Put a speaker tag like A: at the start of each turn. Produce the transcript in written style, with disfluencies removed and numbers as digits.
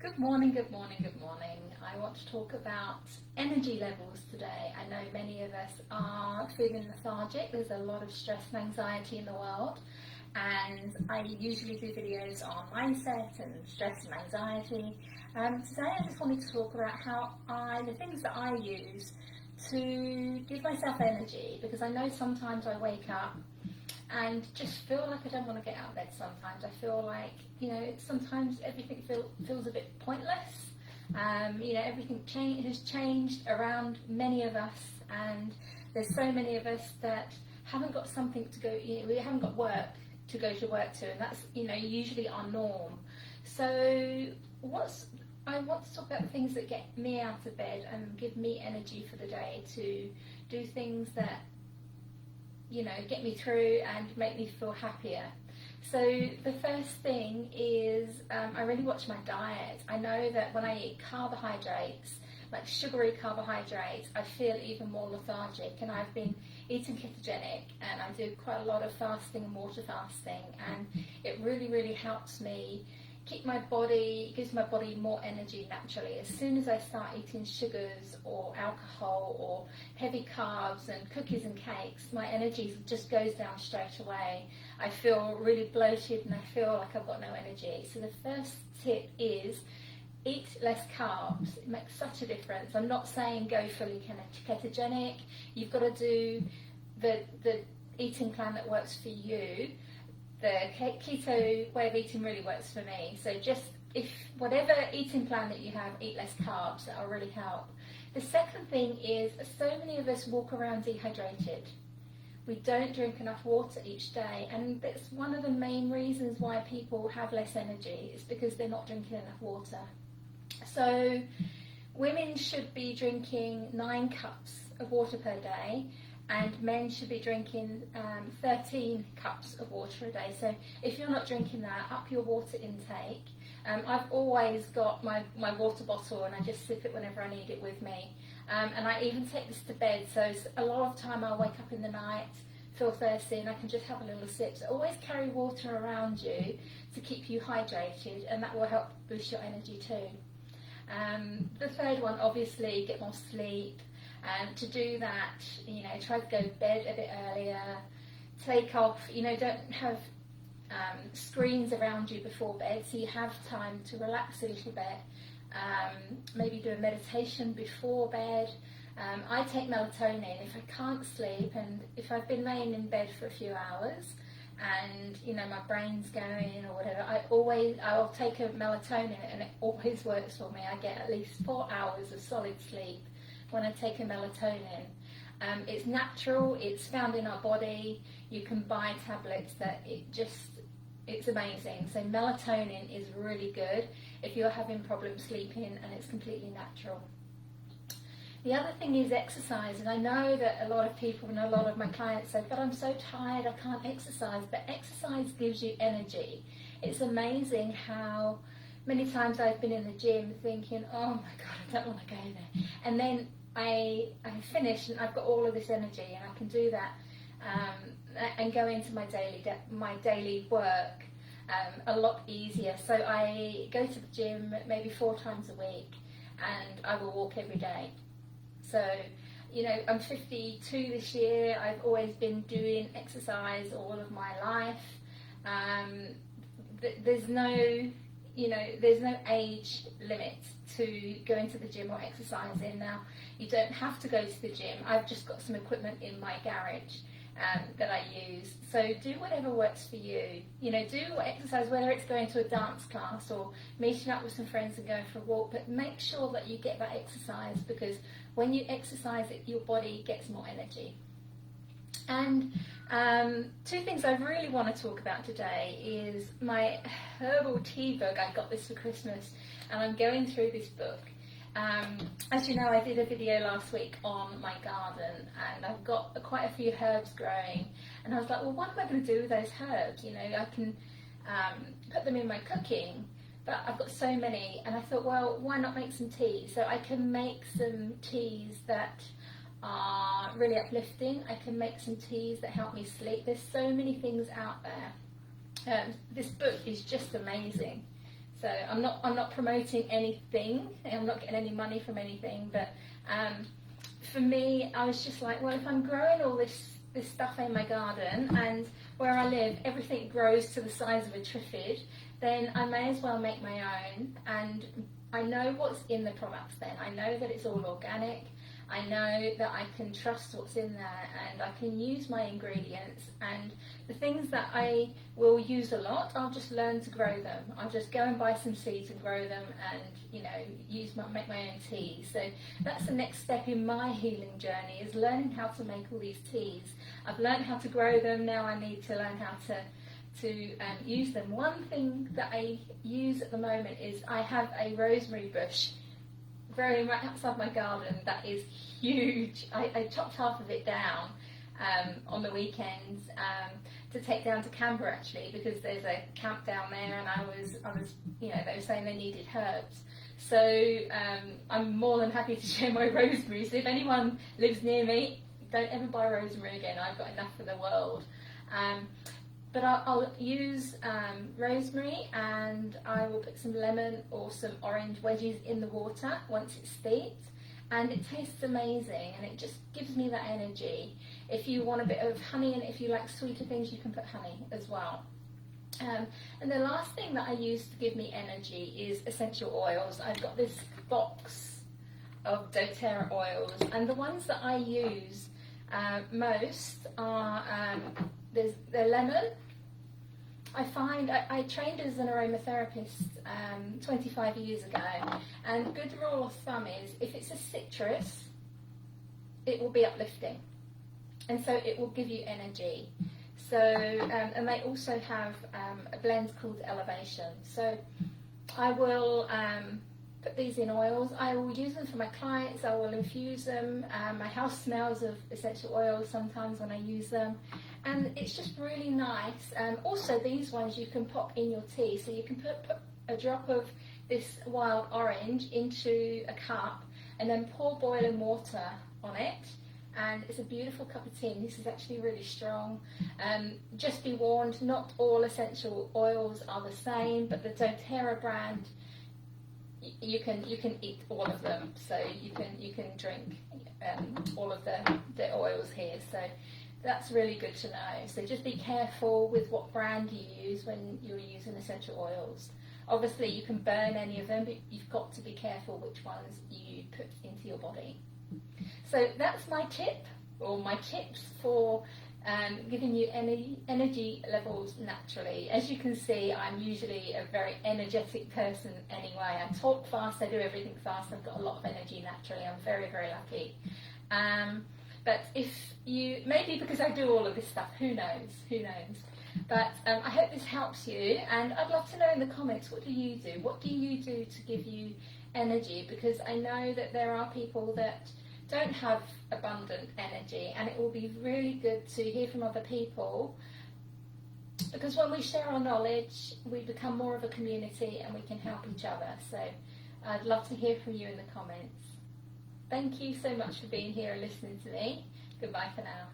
A: Good morning, good morning, good morning. I want to talk about energy levels today. I know many of us are feeling lethargic. There's a lot of stress and anxiety in the world, and I usually do videos on mindset and stress and anxiety. Today I just wanted to talk about the things that I use to give myself energy, because I know sometimes I wake up and just feel like I don't want to get out of bed sometimes. I feel like, sometimes everything feels a bit pointless. Everything has changed around many of us, and there's so many of us that haven't got something to go, we haven't got work to go to work to, and that's, usually our norm. So I want to talk about the things that get me out of bed and give me energy for the day to do things that get me through and make me feel happier. So the first thing is I really watch my diet. I know that when I eat carbohydrates, like sugary carbohydrates, I feel even more lethargic, and I've been eating ketogenic, and I do quite a lot of fasting and water fasting, and it really helps me keep my body, gives my body more energy naturally. As soon as I start eating sugars or alcohol or heavy carbs and cookies and cakes, my energy just goes down straight away. I feel really bloated and I feel like I've got no energy. So the first tip is eat less carbs. It makes such a difference. I'm not saying go fully ketogenic. You've got to do the eating plan that works for you. The keto way of eating really works for me. So just, if whatever eating plan that you have, eat less carbs. That'll really help. The second thing is, so many of us walk around dehydrated. We don't drink enough water each day, and that's one of the main reasons why people have less energy, is because they're not drinking enough water. So women should be drinking 9 cups of water per day, and men should be drinking 13 cups of water a day. So if you're not drinking that, up your water intake. I've always got my water bottle, and I just sip it whenever I need it with me. And I even take this to bed, so a lot of time I'll wake up in the night, feel thirsty, and I can just have a little sip. So always carry water around you to keep you hydrated, and that will help boost your energy too. The third one, obviously, get more sleep. To do that, try to go to bed a bit earlier, take off, don't have screens around you before bed, so you have time to relax a little bit. Maybe do a meditation before bed. I take melatonin if I can't sleep, and if I've been laying in bed for a few hours and my brain's going or whatever, I'll take a melatonin, and it always works for me. I get at least 4 hours of solid sleep when I take a melatonin. It's natural, it's found in our body. You can buy tablets that it's amazing. So melatonin is really good if you're having problems sleeping, and it's completely natural. The other thing is exercise, and I know that a lot of people and a lot of my clients say, but I'm so tired, I can't exercise. But exercise gives you energy. It's amazing how many times I've been in the gym thinking, oh my God, I don't want to go there. And then I finish and I've got all of this energy, and I can do that and go into my daily work a lot easier. So I go to the gym maybe 4 times a week, and I will walk every day. So, I'm 52 this year. I've always been doing exercise all of my life. There's no age limit to going to the gym or exercising. Now, you don't have to go to the gym. I've just got some equipment in my garage that I use. So do whatever works for you. Do exercise, whether it's going to a dance class or meeting up with some friends and going for a walk, but make sure that you get that exercise, because when you exercise, your body gets more energy. And 2 things I really want to talk about today is my Herbal Tea book. I got this for Christmas, and I'm going through this book. As you know, I did a video last week on my garden, and I've got quite a few herbs growing, and I was like, well, what am I going to do with those herbs? I can put them in my cooking, but I've got so many, and I thought, well, why not make some tea? So I can make some teas that are really uplifting. I can make some teas that help me sleep. There's so many things out there. This book is just amazing. So I'm not promoting anything. I'm not getting any money from anything. But for me, I was just like, well, if I'm growing all this stuff in my garden, and where I live, everything grows to the size of a triffid, then I may as well make my own. And I know what's in the products then. I know that it's all organic. I know that I can trust what's in there, and I can use my ingredients, and the things that I will use a lot, I'll just learn to grow them. I'll just go and buy some seeds and grow them, and make my own teas. So that's the next step in my healing journey, is learning how to make all these teas. I've learned how to grow them. Now I need to learn how to use them. One thing that I use at the moment is I have a rosemary bush very much outside my garden that is huge. I chopped half of it down on the weekends to take down to Canberra, actually, because there's a camp down there, and I was they were saying they needed herbs. So I'm more than happy to share my rosemary. So if anyone lives near me, don't ever buy rosemary again. I've got enough for the world. But I'll use rosemary, and I will put some lemon or some orange wedges in the water once it's steeped, and it tastes amazing, and it just gives me that energy. If you want a bit of honey, and if you like sweeter things, you can put honey as well. And the last thing that I use to give me energy is essential oils. I've got this box of doTERRA oils, and the ones that I use most are they're lemon. I find I trained as an aromatherapist 25 years ago, and good rule of thumb is if it's a citrus, it will be uplifting, and so it will give you energy. So and they also have a blend called Elevation. So I will put these in oils. I will use them for my clients. I will infuse them. My house smells of essential oils sometimes when I use them. And it's just really nice. Also, these ones you can pop in your tea. So you can put a drop of this wild orange into a cup and then pour boiling water on it. And it's a beautiful cup of tea. And this is actually really strong. Just be warned, not all essential oils are the same, but the doTERRA brand, you can eat all of them. So you can drink all of the oils here. So that's really good to know. So just be careful with what brand you use when you're using essential oils. Obviously you can burn any of them, but you've got to be careful which ones you put into your body. So that's my tip, or my tips for giving you energy levels naturally. As you can see, I'm usually a very energetic person anyway. I talk fast, I do everything fast, I've got a lot of energy naturally. I'm very, very lucky. But if you, maybe because I do all of this stuff, who knows? But I hope this helps you, and I'd love to know in the comments, what do you do? What do you do to give you energy? Because I know that there are people that don't have abundant energy, and it will be really good to hear from other people, because when we share our knowledge, we become more of a community and we can help each other. So I'd love to hear from you in the comments. Thank you so much for being here and listening to me. Goodbye for now.